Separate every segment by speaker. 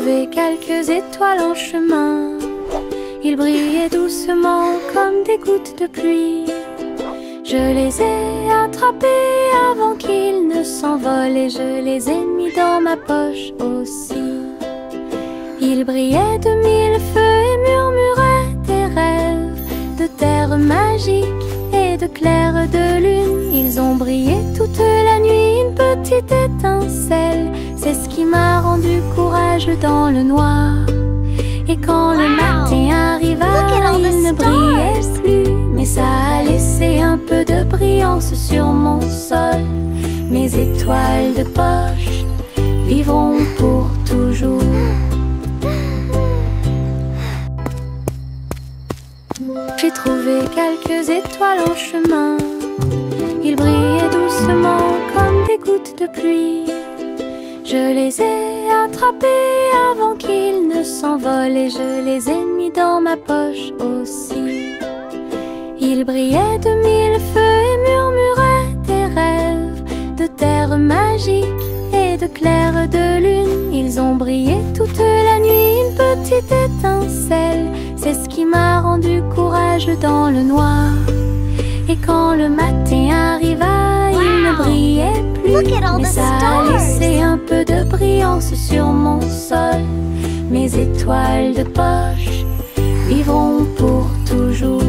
Speaker 1: trouvé quelques étoiles en chemin. Ils brillaient doucement comme des gouttes de pluie. Je les ai attrapés avant qu'ils ne s'envolent et je les ai mis dans ma poche aussi. Ils brillaient de mille feux et murmuraient des rêves de terre magique et de clair de lune. Ils ont brillé toute la nuit, une petite étincelle, c'est ce qui m'a rendu courageux dans le noir. Et quand le matin arriva, il ne brillait plus, mais ça a laissé un peu de brillance sur mon sol. Mes étoiles de poche vivront pour toujours. J'ai trouvé quelques étoiles en chemin. Ils brillaient doucement comme des gouttes de pluie. Je les ai attrapés avant qu'ils ne s'envolent et je les ai mis dans ma poche aussi. Ils brillaient de mille feux et murmuraient des rêves de terre magique et de clair de lune. Ils ont brillé toute la nuit, une petite étincelle, c'est ce qui m'a rendu courageux dans le noir. Et quand le matin arriva, il ne brillait plus, mais ça a laissé un peu de brillance sur mon sol. Mes étoiles de poche vivront pour toujours.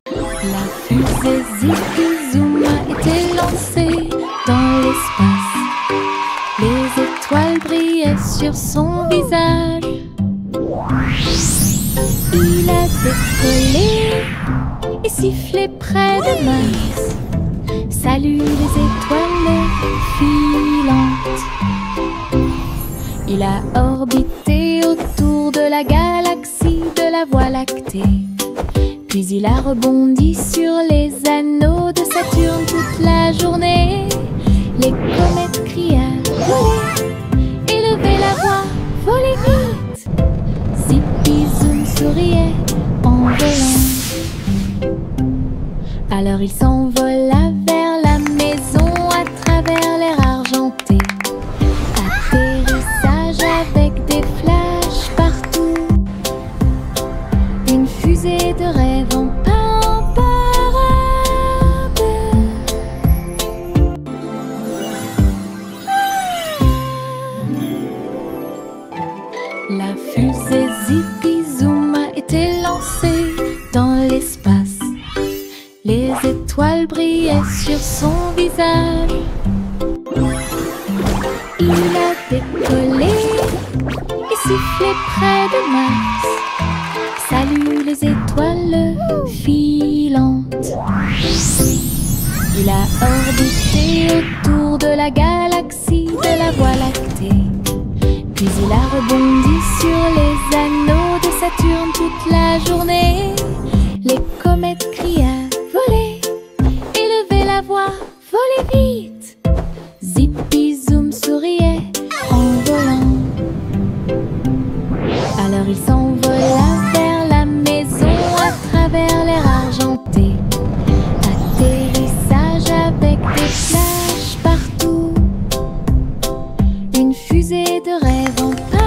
Speaker 1: La fusée Zipi-Zoom a été lancée dans l'espace. Les étoiles brillaient sur son visage. Il a décollé et sifflé près de Mars. Salut les étoiles filantes. Il a orbité autour de la galaxie de la Voie lactée. Puis il a rebondi sur les anneaux de Saturne toute la journée. Les comètes criaient « Volez !» Élevez la voix, volez vite. Zipi-Zoom souriait en volant. Alors il s'envola vers la maison à travers l'air argenté. Atterrissage avec des flashs partout. Une fusée de rêve en parade. La fusée Zipi-Zoom a été lancée dans l'espace. Les étoiles brillaient sur son visage. Il a décollé et sifflé près de Mars. Salut les étoiles filantes. Il a orbité autour de la galaxie de la Voie lactée. Puis il a rebondi sur les anneaux de Saturne toute la journée. Les comètes criaient « Volez !» Élevez la voix, volez vite. Zipi-Zoom souriait en volant. Alors il s'envola vers la maison à travers l'air argenté. Atterrissage avec des flashs partout. Une fusée de rêve en parade.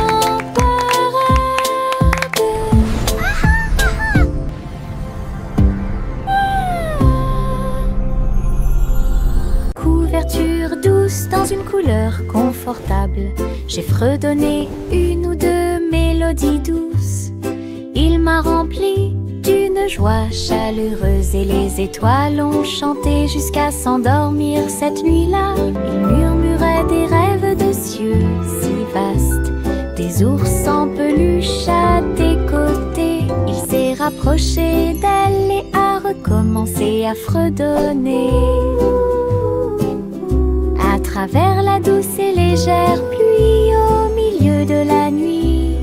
Speaker 1: Couverture douce dans une couleur confortable. J'ai fredonné une ou deux mélodies douces. Il m'a rempli d'une joie chaleureuse et les étoiles ont chanté jusqu'à s'endormir cette nuit-là. Il murmurait des rêves de cieux si vastes, des ours en peluche à tes côtés. Il s'est rapproché d'elle et a recommencé à fredonner. À travers la douce et légère pluie au milieu de la nuit,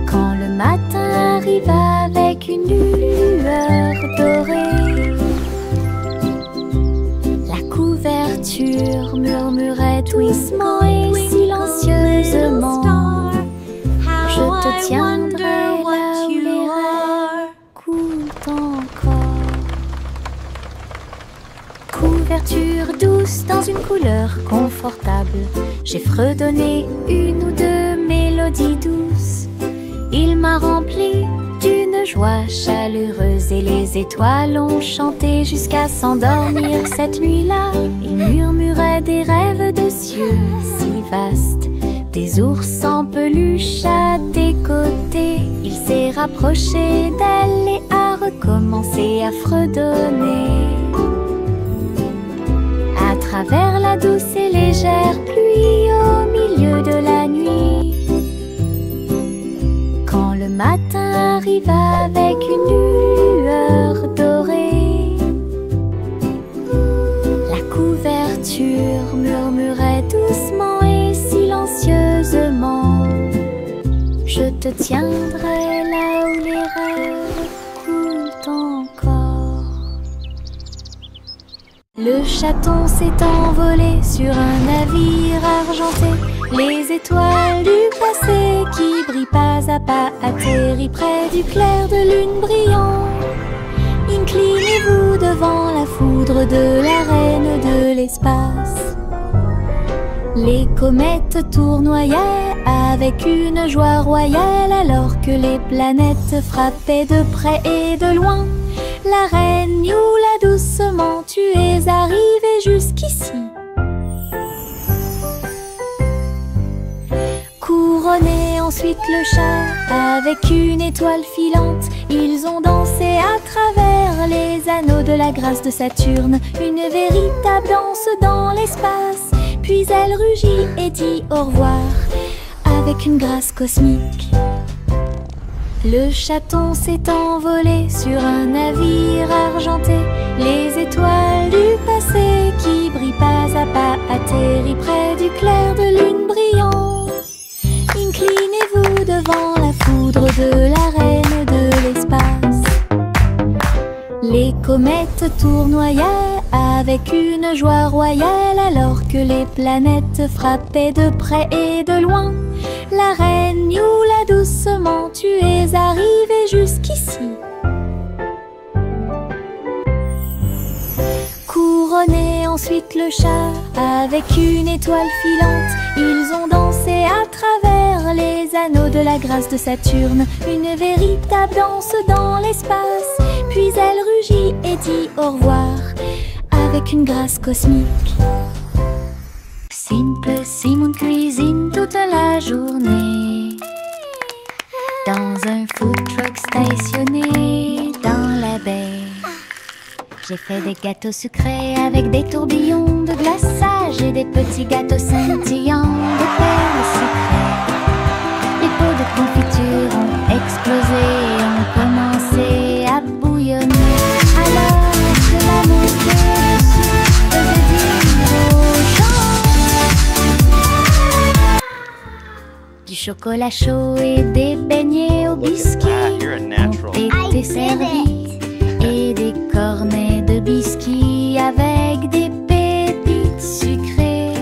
Speaker 1: quand le matin arriva avec une lueur dorée, la couverture murmurait doucement et silencieusement: je te tiendrai là où les rêves coulent encore. Couverture douce tous dans une couleur confortable. J'ai fredonné une ou deux mélodies douces. Il m'a rempli d'une joie chaleureuse et les étoiles ont chanté jusqu'à s'endormir cette nuit-là. Il murmurait des rêves de cieux si vastes, des ours en peluche à tes côtés. Il s'est rapproché d'elle et a recommencé à fredonner. À travers la douce et légère pluie au milieu de la nuit, quand le matin arrive avec une lueur dorée, la couverture murmurait doucement et silencieusement: je te tiendrai là où les rêves coulent encore. Le chaton s'est envolé sur un navire argenté. Les étoiles du passé qui brillent pas à pas atterrissent près du clair de lune brillant. Inclinez-vous devant la foudre de la reine de l'espace. Les comètes tournoyaient avec une joie royale alors que les planètes frappaient de près et de loin. La reine Youla, doucement, tu es arrivée jusqu'ici. Couronné ensuite le chat avec une étoile filante. Ils ont dansé à travers les anneaux de la grâce de Saturne, une véritable danse dans l'espace. Puis elle rugit et dit au revoir avec une grâce cosmique. Le chaton s'est envolé sur un navire argenté. Les étoiles du passé qui brillent pas à pas atterrissent près du clair de lune brillant. Inclinez-vous devant la foudre de la reine de l'espace. Les comètes tournoyaient avec une joie royale alors que les planètes frappaient de près et de loin. La reine Youla, doucement, tu es arrivée jusqu'ici. Couronné ensuite le chat avec une étoile filante. Ils ont dansé à travers les anneaux de la grâce de Saturne, une véritable danse dans l'espace. Puis elle rugit et dit au revoir avec une grâce cosmique. Simple Simon cuisine toute la journée dans un food truck stationné dans la baie. J'ai fait des gâteaux sucrés avec des tourbillons de glaçage et des petits gâteaux scintillants de perles sucrées. Les pots de confiture ont explosé et ont commencé à bouillonner. Alors que la montée dessus faisait dire aux gens du chocolat chaud et des beignets au biscuit ont été servis. Et des cornets de biscuits avec des pépites sucrées.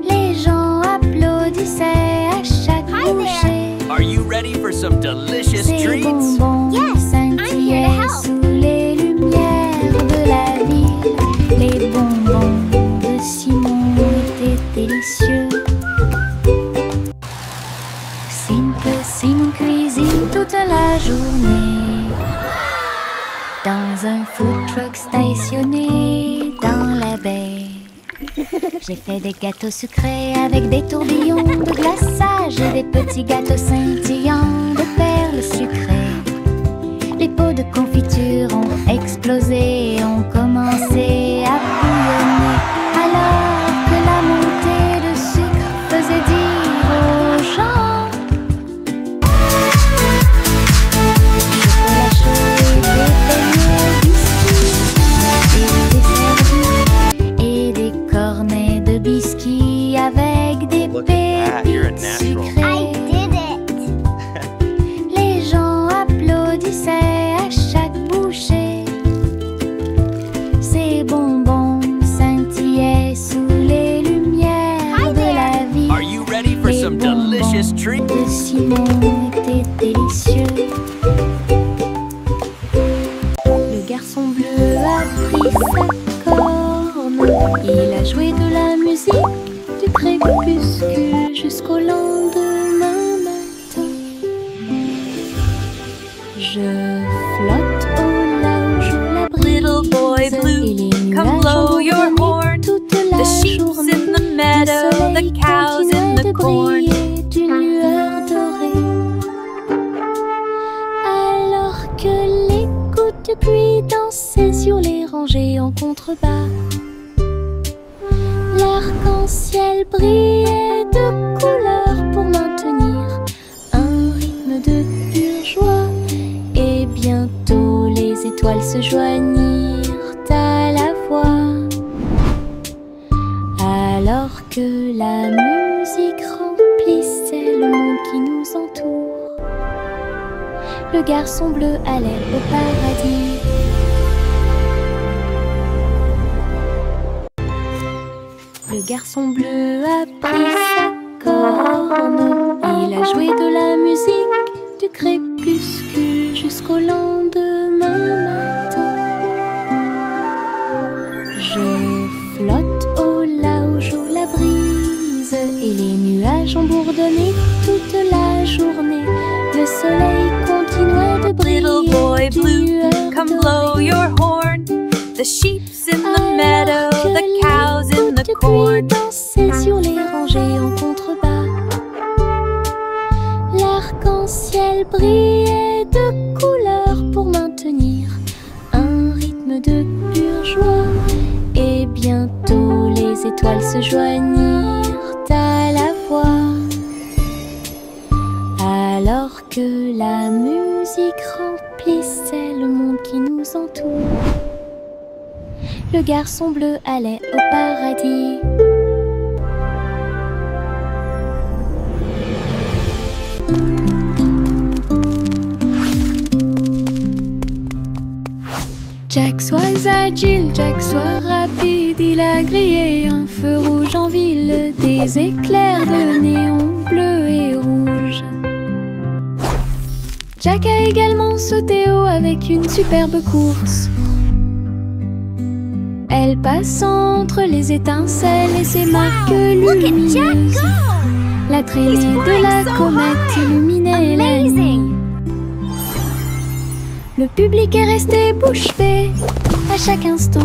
Speaker 1: Les gens applaudissaient à chaque bouchée.
Speaker 2: Are you ready for some delicious
Speaker 1: Ces
Speaker 2: treats?
Speaker 1: bonbons scintillaient sous les lumières de la ville. Les bonbons de Simon étaient délicieux. Simon cuisine toute la journée dans un food truck stationné dans la baie. J'ai fait des gâteaux sucrés avec des tourbillons de glaçage et des petits gâteaux scintillants de perles sucrées. Les pots de confiture ont explosé et ont commencé à bouillonner. Alors que la montée de sucre faisait dire aux gens chocolat chaud et des beignets biscuits et des cornets de biscuits avec des pépites sucrées.
Speaker 3: I did it!
Speaker 1: Il a joué de la musique du crépuscule jusqu'au lendemain matin. Je flotte au là où joue la brise.
Speaker 3: Little boy blue, come blow your horn. The sheep's in the meadow, the cow's in the corn.
Speaker 1: D'une lueur dorée. Alors que les gouttes de pluie dansaient sur les rangées en contrebas, l'arc-en-ciel brillait de couleurs pour maintenir un rythme de pure joie. Et bientôt les étoiles se joignirent à la voix. Alors que la musique remplissait le monde qui nous entoure, le garçon bleu allait au paradis. Le garçon bleu a pris sa corne. Il a joué de la musique du crépuscule jusqu'au lendemain matin. Je flotte au là où joue la brise, et les nuages ont bourdonné toute la journée. Le soleil continuait de briller.
Speaker 3: Little boy blue, come blow your horn. The sheep's in the meadow, the cow's in the corn.
Speaker 1: Dansait sur les rangées en contrebas. L'arc-en-ciel brillait de couleurs pour maintenir un rythme de pure joie. Et bientôt les étoiles se joignirent à la voix. Alors que la musique remplissait le monde qui nous entoure, le garçon bleu allait au paradis. Jack, sois agile, Jack, sois rapide. Il a grillé un feu rouge en ville, des éclairs de néon bleu et rouge. Jack a également sauté haut avec une superbe course. Elle passe entre les étincelles et ses marques lumineuses. La traînée de la comète illuminait la nuit. Le public est resté bouche bée à chaque instant.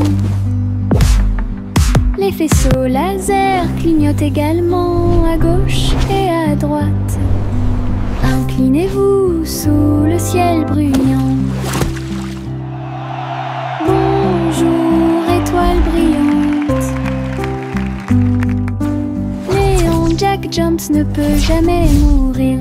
Speaker 1: Les faisceaux laser clignotent également à gauche et à droite. Inclinez-vous sous le ciel bruyant. Bonjour, étoile brillante. Léon Jack Jumps ne peut jamais mourir.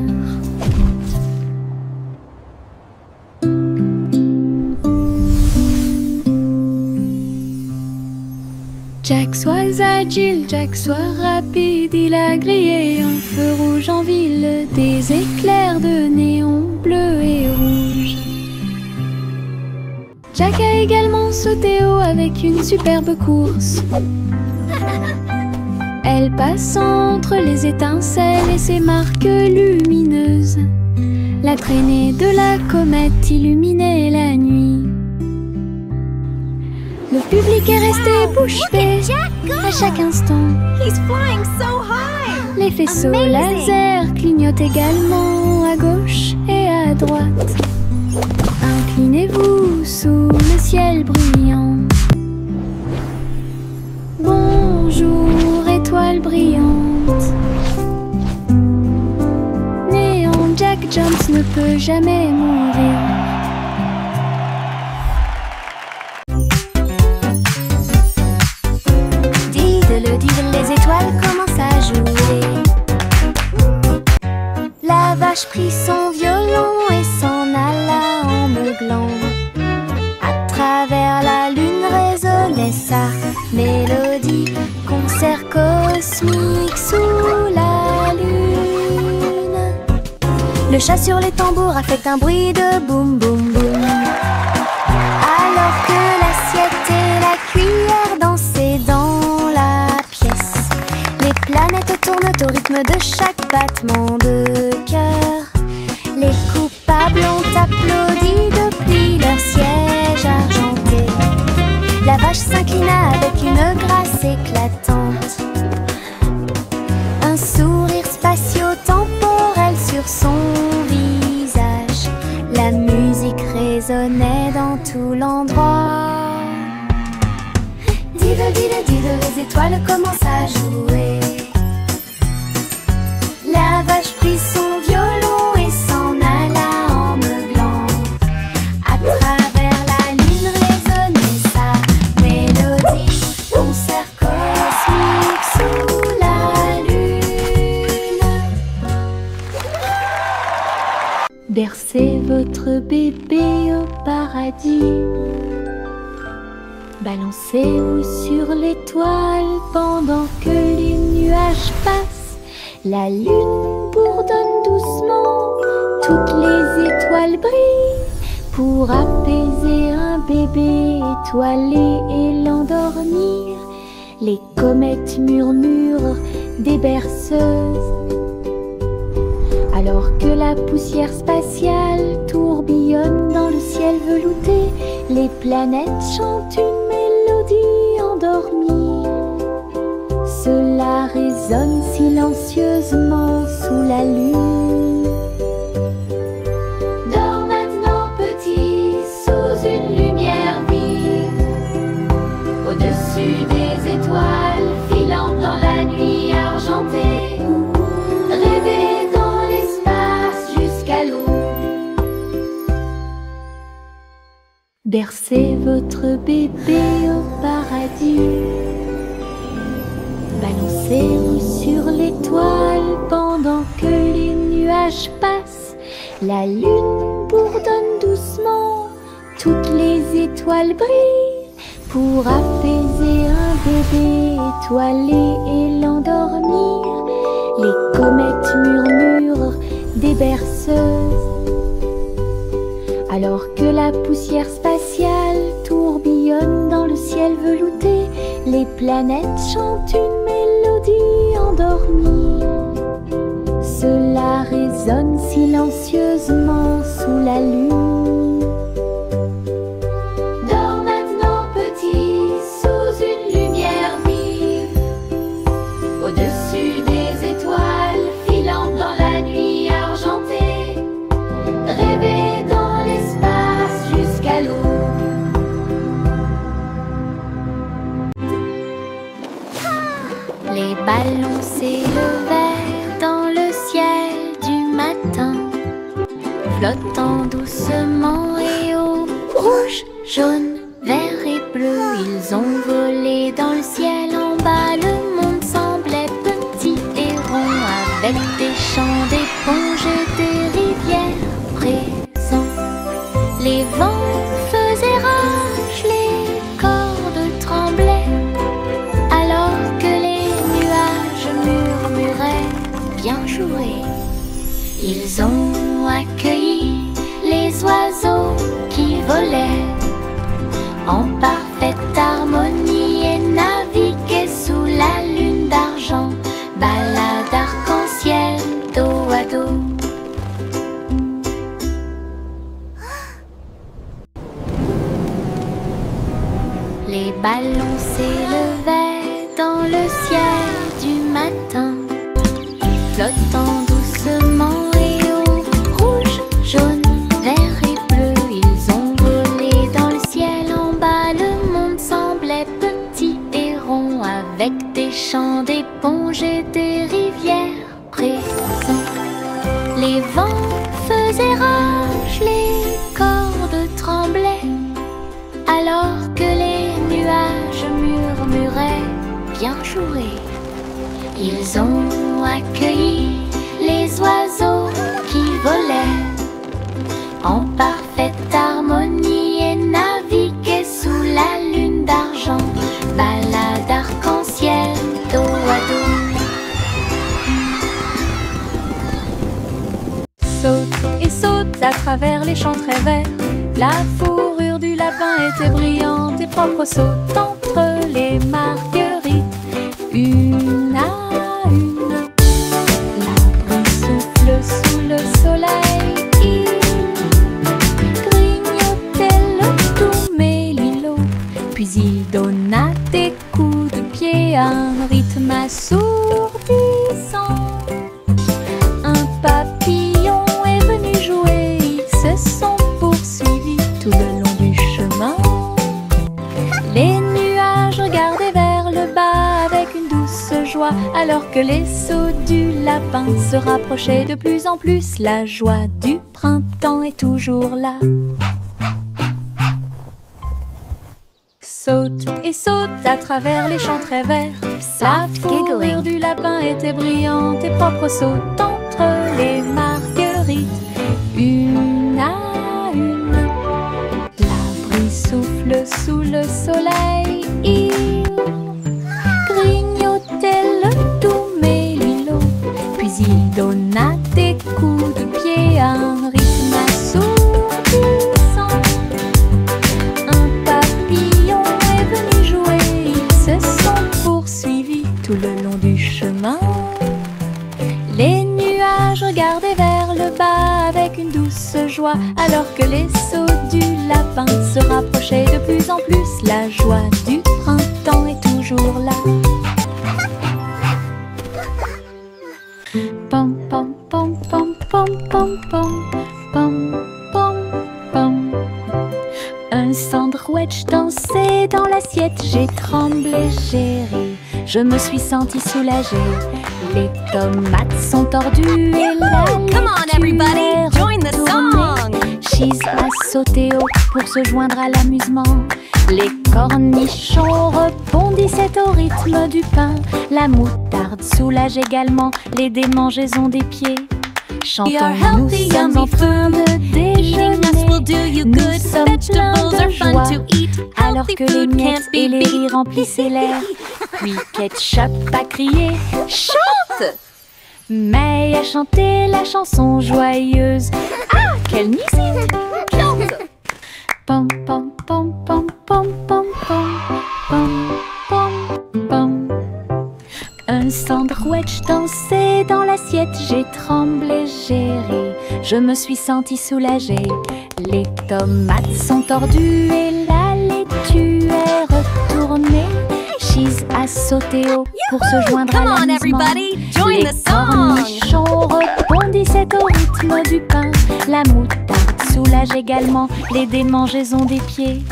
Speaker 1: Jack, sois agile, Jack, sois rapide. Il a grillé un feu rouge en ville, des éclairs de néon bleu et rouge. Jack a également sauté haut avec une superbe course. Elle passe entre les étincelles et ses marques lumineuses. La traînée de la comète illuminait la nuit. Le public est resté bouche bée à chaque instant. Les faisceaux laser clignotent également à gauche et à droite. Inclinez-vous sous le ciel bruyant. Bonjour, étoile brillante. Léon Jack Jumps ne peut jamais mourir. Les étoiles commencent à jouer. La vache prit son violon et s'en alla en meuglant. À travers la lune résonnait sa mélodie. Concert cosmique sous la lune. Le chat sur les tambours a fait un bruit de boum boum boum. Alors que l'assiette et la cuillère dansaient dans la pièce, les planètes tournent au rythme de chaque battement de cœur. Les coupables ont applaudi depuis leur siège argenté. La vache s'inclina avec une grâce éclatantes. Un sourire spatio-temporel sur son visage. La musique résonnait dans tout l'endroit. Diddle, diddle, diddle, les étoiles commencent à jouer. La vache prit son violon et s'en alla en meuglant. À travers la lune résonnait sa mélodie. Concert cosmique sous la lune. Bercez votre bébé au paradis. Balancez-vous sur l'étoile pendant que les nuages passent. La lune bourdonne doucement, toutes les étoiles brillent pour apaiser un bébé étoilé et l'endormir. Les comètes murmurent des berceuses, alors que la poussière spatiale tourbillonne dans le ciel velouté. Les planètes chantent une mélodie endormie. Cela résonne silencieusement sous la lune. Dors maintenant petit, sous une lumière vive, au-dessus des étoiles filant dans la nuit argentée. Rêvez dans l'espace jusqu'à l'aube. Bercez votre bébé au paradis. Balancez-vous sur l'étoile pendant que les nuages passent. La lune bourdonne doucement, toutes les étoiles brillent pour apaiser un bébé étoilé et l'endormir. Les comètes murmurent des berceuses, alors que la poussière spatiale tourbillonne dans le ciel velouté. Les planètes chantent une mélodie endormie. Cela résonne silencieusement sous la lune. Dors maintenant petit, sous une lumière vive, au-dessus des étoiles filant dans la nuit argentée. Rêvez dans l'espace jusqu'à l'aube. Les ballons s'élevèrent dans le ciel du matin, flottant doucement et haut. Rouge, jaune, vert et bleu, ils ont volé dans le ciel en bas. Le monde semblait petit et rond, avec des champs d'éponges et des rivières présents. Les vents faisaient rage, les cordes tremblaient, alors que les nuages murmuraient bien joué. Ils ont accueilli les oiseaux qui volaient en parfaite harmonie et naviguaient sous la lune d'argent. Balade arc-en-ciel dos à dos. Les ballons s'élevaient dans le ciel du matin, flottant doucement et haut. Rouge, jaune, vert et bleu, ils ont volé dans le ciel en bas. Le monde semblait petit et rond, avec des champs d'éponges et des rivières présents. Les vents faisaient rage, les cordes tremblaient, alors que les nuages murmuraient bien joué. Ils ont accueilli les oiseaux qui volaient en parfaite harmonie et naviguaient sous la lune d'argent. Balade arc-en-ciel dos à dos. Saute et saute à travers les champs très verts. La fourrure du lapin était brillante et propre. Saute entre les marguerites, une à une. La brume souffle sous le soleil. Il grignotait le tout mélilo, puis il donna des coups de pied assourdissant. Un papillon est venu jouer, ils se sont poursuivis tout le long du chemin. Les nuages regardaient vers le bas avec une douce joie, alors que les sauts du lapin se rapprochaient de plus en plus. La joie du printemps est toujours là. Saute et saute à travers les champs très verts. La fourrure du lapin était brillante et propre. Saute entre les marguerites, une à une. La brise souffle sous le soleil. Il grignotait le doux mélilo, puis il donna des coups de pied à un rythme assourdissant. Un papillon est venu jouer, ils se sont poursuivis tout le long du chemin. Les nuages regardaient vers le bas avec une douce joie, alors que les sauts du lapin se rapprochaient de plus en plus. La joie du printemps est toujours là. Pom pom pom pom pom pom pom pom pom pom. Un sandwich dansait dans l'assiette. J'ai tremblé, j'ai ri, je me suis sentie soulagée. Les tomates sont tordues et la
Speaker 3: Come on, everybody, join the song.
Speaker 1: Cheese a sauté haut pour se joindre à l'amusement. Les cornichons rebondissaient au rythme du pain. La moutarde soulage également les démangeaisons des pieds. Chantons, nous sommes en train de déjeuner. Nous sommes pleins de joie, alors que les miettes et les rires remplissaient l'air. Puis Ketchup a crié « Chante !» May a chanté la chanson joyeuse. Ah, quelle musique! Chante! Pom pom pom pom pom pom pom pom pom pom. Un sandwich dansait dans l'assiette. J'ai tremblé, j'ai ri, je me suis sentie soulagée. Les tomates sont tordues et la laitue est retournée. Cheese a sauté haut pour se joindre à l'amusement. Les cornichons rebondissaient au rythme du pain. La moutarde soulage également les démangeaisons des pieds.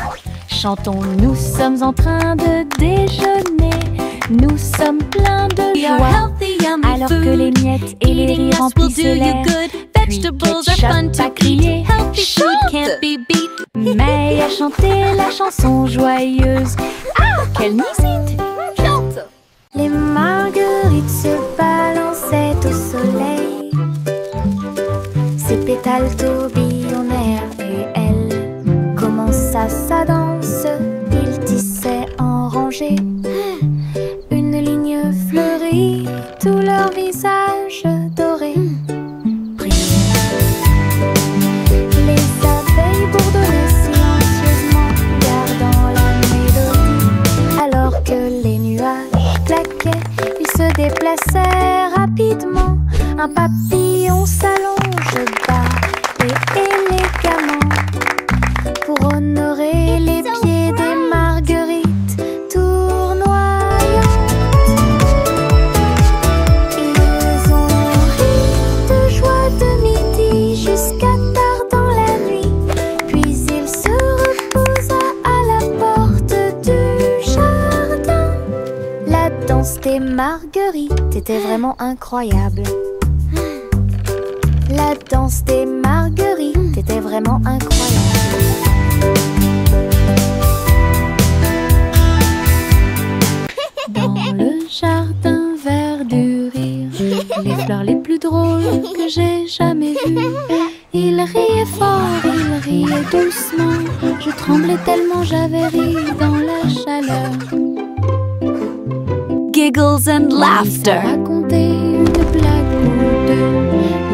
Speaker 1: Chantons, nous sommes en train de déjeuner. Nous sommes pleins de joie, alors que les miettes et les rires remplissent l'air. Puis Ketchup a crié « Chante !» May a chanté la chanson joyeuse. Ah, quelle musique! Chante! Les marguerites se balançaient au soleil. Ses pétales tourbillonnèrent et elle commença sa danse. Il tissait en rangée une ligne fleurie, tout leur visage doré brille. Les abeilles bourdonnaient silencieusement, gardant la mélodie, alors que les nuages claquaient. Ils se déplaçaient rapidement. Un papillon s'allonge bas et élégamment pour honorer les pieds des marguerites tournoyantes. Ils ont ri de joie de midi jusqu'à tard dans la nuit. Puis il se reposa à la porte du jardin. La danse des marguerites était vraiment incroyable. La danse des marguerites était vraiment incroyable. Dans le jardin vert du rire, les fleurs les plus drôles que j'ai jamais vues. Il riait fort, il riait doucement. Je tremblais tellement j'avais ri dans la chaleur.
Speaker 3: Giggles and laughter.
Speaker 1: Raconter une blague ou deux.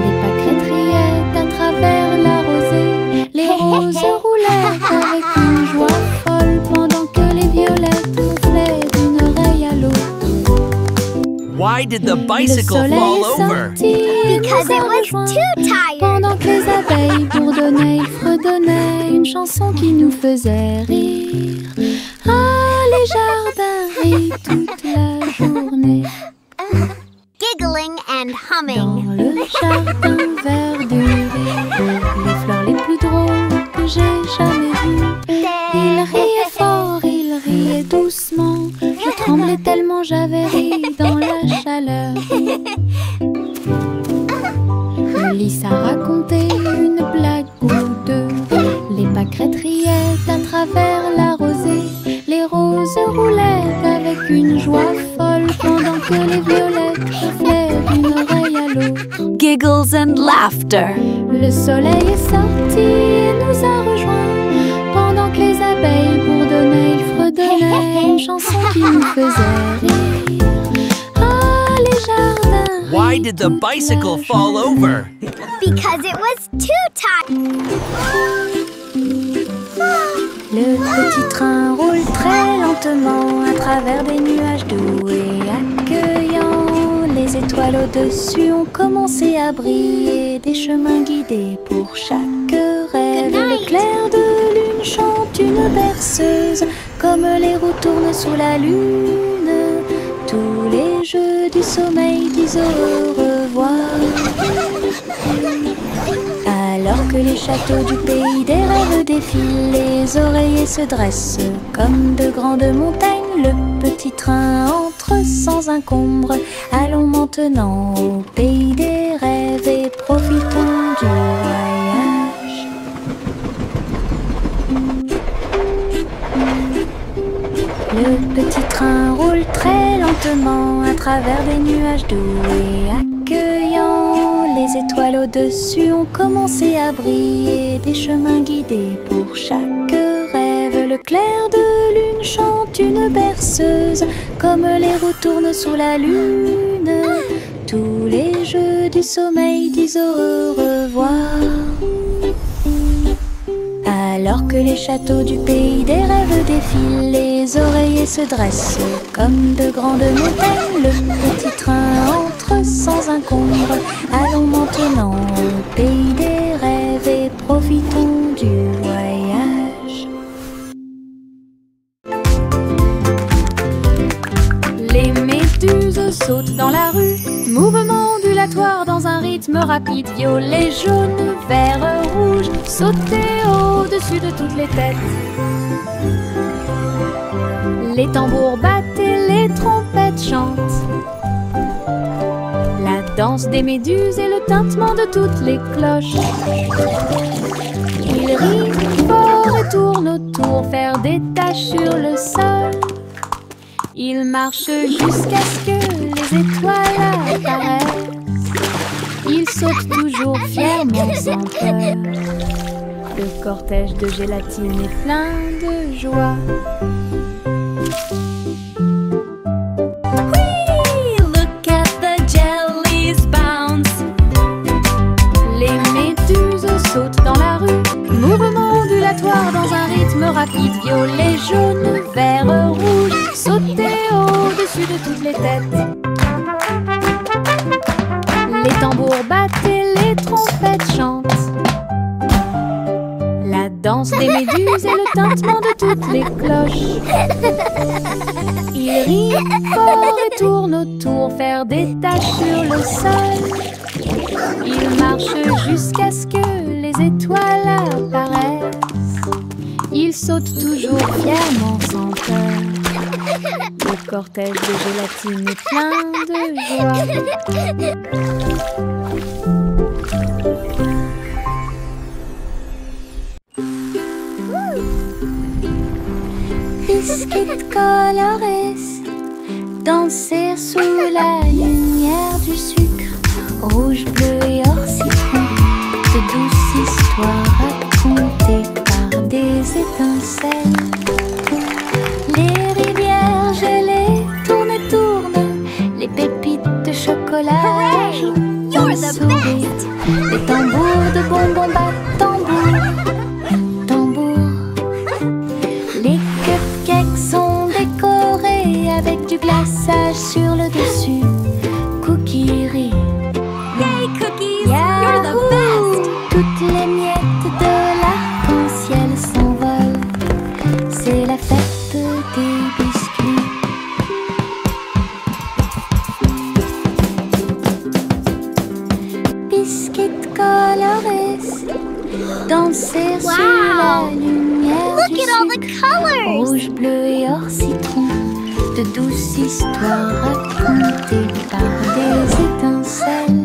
Speaker 1: Les pâquerettes riaient à travers la rosée. Les roses roulaient avec une joie folle pendant que les violettes gonflaient d'une oreille à l'autre.
Speaker 2: Why did the
Speaker 1: Le
Speaker 2: bicycle
Speaker 1: soleil
Speaker 2: fall
Speaker 1: est
Speaker 2: over?
Speaker 1: sorti,
Speaker 4: Because
Speaker 1: nous a
Speaker 4: it was
Speaker 1: rejoints.
Speaker 4: too tired.
Speaker 1: Pendant que les abeilles bourdonnaient, ils fredonnaient une chanson qui nous faisait rire. Ah, les jardins rient toute la journée.
Speaker 4: giggling and
Speaker 1: Dans
Speaker 4: humming.
Speaker 1: le jardin verduré, les fleurs les plus drôles que j'ai jamais vues. Il riait fort, il riait doucement. Je tremblais tellement j'avais ri dans la chaleur. Le lys a raconté une blague ou deux. Les pâquerettes riaient à travers la rosée. Les roses roulaient avec une joie folle pendant que les violettes soufflaient d'une oreille à l'autre.
Speaker 3: Giggles and laughter.
Speaker 1: Le soleil est sorti et nous a rejoints pendant que les abeilles bourdonnaient, ils fredonnaient une chanson qui nous faisait rire. Ah, les jardins.
Speaker 2: Why did the bicycle fall over?
Speaker 4: Because it was too tight.
Speaker 1: Le petit train roule très lentement à travers des nuages doux et accueillants. Les étoiles au-dessus ont commencé à briller, des chemins guidés pour chaque rêve. Le clair de lune chante une berceuse, comme les roues tournent sous la lune. Tous les jeux du sommeil disent au revoir. Alors que les châteaux du pays des rêves défilent, les oreillers se dressent comme de grandes montagnes. Le petit train entre sans encombre. Allons maintenant au pays des rêves et profitons du voyage. Le petit train roule très lentement à travers des nuages doux et accueillants. Les étoiles au-dessus ont commencé à briller, des chemins guidés pour chaque rêve. Le clair de lune chante une berceuse, comme les roues tournent sous la lune. Tous les jeux du sommeil disent au revoir. Alors que les châteaux du pays des rêves défilent, les oreillers se dressent comme de grandes montagnes. Le petit train entre sans encombre. Allons maintenant au pays des rêves et profitons du voyage. Les méduses sautent dans la rue, mouvement ondulatoire dans un rythme rapide. Violet, jaune, vert, rouge, sauter au-dessus de toutes les têtes. Les tambours battent et les trompettes chantent. La danse des méduses et le tintement de toutes les cloches. Ils rient fort et tournent autour, faire des taches sur le sol. Ils marchent jusqu'à ce que les étoiles apparaissent. Ils sautent toujours fièrement sans peur. Le cortège de gélatine est plein de joie.
Speaker 3: Whee! Look at the jellies bounce.
Speaker 1: Les méduses sautent dans la rue, mouvement ondulatoire dans un rythme rapide. Violet, jaune, vert, rouge, sauter au-dessus de toutes les têtes. Les tambours battent et les trompettes chantent. La danse des méduses et le tintement de toutes les cloches. Ils rient fort et tournent autour, faire des taches sur le sol. Ils marchent jusqu'à ce que les étoiles apparaissent. Ils sautent toujours fièrement sans peur. Le cortège de gélatine est plein de joie. Biscuits colorés, danser sous la lumière du sucre, rouge, bleu et or citron, de douces histoires racontées par des étincelles. Les rivières gelées tournent et tournent, les pépites de chocolat jouent
Speaker 4: You're
Speaker 1: un
Speaker 4: the
Speaker 1: sourire. Les tambours de bonbons battent tambour, tambour. Les cupcakes sont décorés avec du glaçage sur le dessus. Cookies rient.
Speaker 3: Yay, cookies! You're the
Speaker 1: Yahoo!
Speaker 3: best!
Speaker 1: Toutes les miettes de l'arc-en-ciel s'envolent. C'est la fête des biscuits. reçu la lumière
Speaker 4: Look
Speaker 1: du
Speaker 4: at all the
Speaker 1: sucre.
Speaker 4: colors!
Speaker 1: Rouge, bleu et or citron, de douces histoires racontées par des étincelles.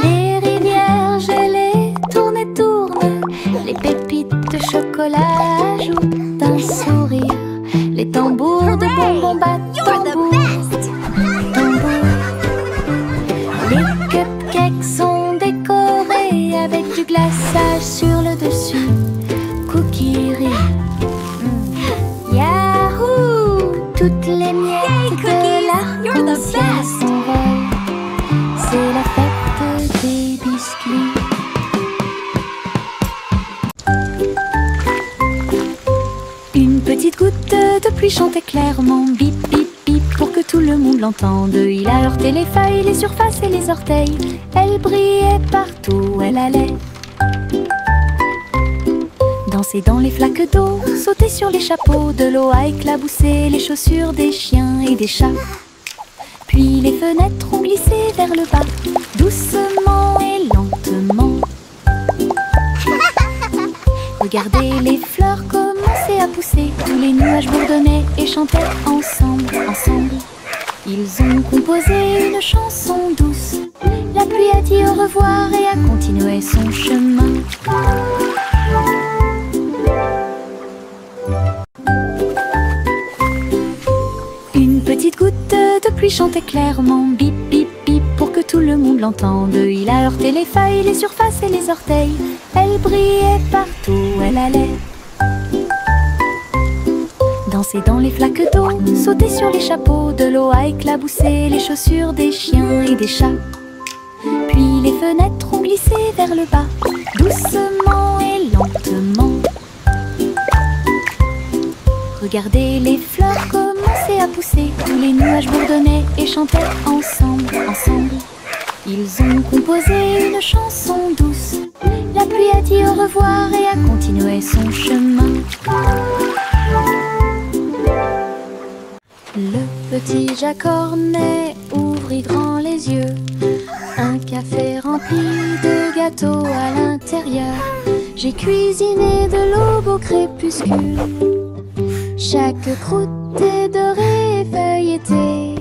Speaker 1: Les rivières gelées tournent et tournent, les pépites de chocolat ajoutent un sourire. Les tambours de bonbons battent
Speaker 4: You're the
Speaker 1: tambour,
Speaker 4: best!
Speaker 1: tambour. Les cupcakes sont décorés avec du glaçage sur le dessus. Cookies rient. Yahoo! Toutes les miettes de l'arc-en-ciel s'envolent. C'est la fête des biscuits. Une petite goutte de pluie chantait clairement, bip bip bip, pour que tout le monde l'entende. Il a heurté les feuilles, les surfaces et les orteils. Elle brillait partout où elle allait. Danser dans les flaques d'eau, sauter sur les chapeaux, de l'eau a éclaboussé les chaussures des chiens et des chats. Puis les fenêtres ont glissé vers le bas, doucement et lentement. Regardez les fleurs commencer à pousser, tous les nuages bourdonnaient et chantaient ensemble, ensemble. Ils ont composé une chanson douce. La pluie a dit au revoir et a continué son chemin. Une petite goutte de pluie chantait clairement, bip bip bip, pour que tout le monde l'entende. Il a heurté les feuilles, les surfaces et les orteils. Elle brillait partout où elle allait. Danser dans les flaques d'eau, sauter sur les chapeaux, de l'eau a éclaboussé les chaussures des chiens et des chats. Puis les fenêtres ont glissé vers le bas, doucement et lentement. Regardez les fleurs commencer à pousser, tous les nuages bourdonnaient et chantaient ensemble, ensemble. Ils ont composé une chanson douce. La pluie a dit au revoir et a continué son chemin. Le petit Jack Cornet ouvrit grand les yeux. Un café rempli de gâteaux à l'intérieur. J'ai cuisiné de l'aube au crépuscule. Chaque croûte est dorée et feuilletée.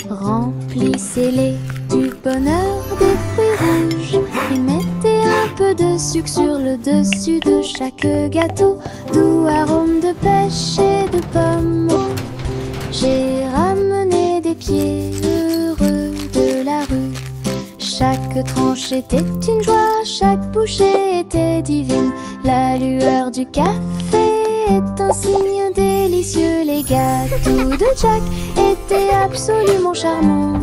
Speaker 1: Remplissez-les du bonheur des fruits rouges et mettez un peu de sucre sur le dessus de chaque gâteau. Doux arôme de pêche et de pommes. J'ai ramené des pieds heureux de la rue. Chaque tranche était une joie, chaque bouchée était divine. La lueur du café est un signe délicieux. Les gâteaux de Jack étaient absolument charmants.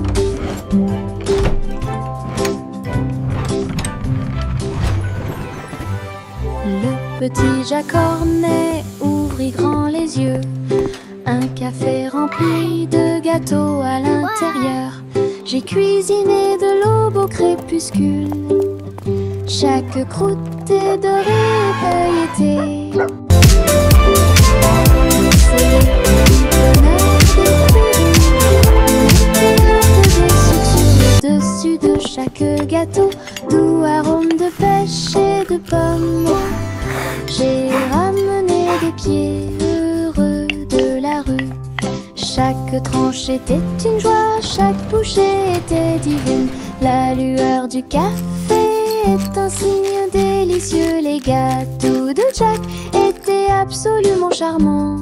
Speaker 1: Le petit Jack Cornet ouvrit grand les yeux. Un café rempli de gâteaux à l'intérieur. J'ai cuisiné de l'aube au crépuscule. Chaque croûte est dorée et feuilletée. Dessus de chaque gâteau, doux arôme de pêche et de pommes. J'ai ramené des pieds heureux de la rue. Chaque tranche était une joie, chaque bouchée était divine. La lueur du café est un signe délicieux. Les gâteaux de Jack étaient absolument charmants.